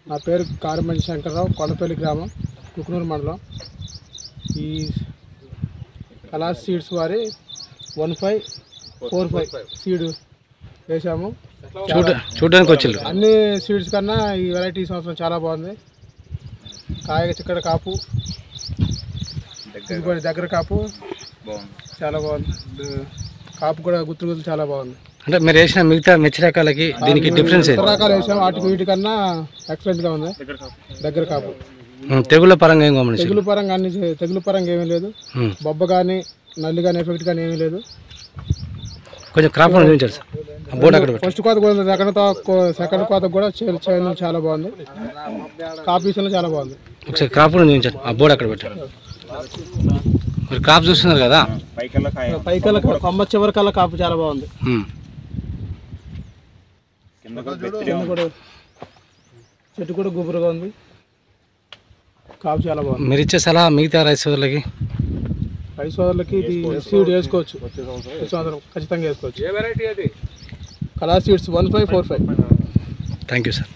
నా పేరు కారుమంచి శంకర్రావు, కొండపల్లి గ్రామం, కుకునూరు మండలం. ఈ కలాస్ సీడ్స్ వారి 1545 సీడ్ వేసాము. చూడడానికి వచ్చింది. అన్ని సీడ్స్ కన్నా ఈ వెరైటీ సంవత్సరం చాలా బాగుంది. కాయ చిక్కడ కాపు, దిగుబడి దగ్గర కాపు చాలా బాగుంది. కాపు కూడా గుర్తు చాలా బాగుంది. అంటే మీరు వేసిన మిగతా మిర్చి రకాలకి దీనికి డిఫరెన్స్ ఏంటి? రకాలు వేసాము, వాటికి వీటికన్నా ఎక్సలెంట్గా ఉంది. దగ్గర కాపు. తెగుళ్ళ పరంగా ఏం గమనించారు? తెగులు పరంగా ఏమీ లేదు. బొబ్బ కానీ నల్లి కానీ ఎఫెక్ట్ కానీ ఏమీ లేదు. కొంచెం క్రాప్ చూపించారు సార్. బోర్డు అక్కడ ఫస్ట్ కోత కూడా సెకండ్ కోత కూడా చేయడం చాలా బాగుంది. కాపీస్లో చాలా బాగుంది. ఒకసారి క్రాప్ చూపించారు. ఆ బోర్డు అక్కడ పెట్టారు. మీరు క్రాప్ చూస్తున్నారు కదా, పైకల్ల కొమ్మ చివరి కల్లా కాపు చాలా బాగుంది. చెట్టు కూడా గుబురుగా ఉంది. కాపు చాలా బాగుంది. మీరు ఇచ్చే సలహా మిగతా రైతు సోదరులకి? రైతు సోదరులకి ఇది సీడ్ వేసుకోవచ్చు, ఖచ్చితంగా వేసుకోవచ్చు. కలాస్ సీడ్స్ 1545. Thank you sir.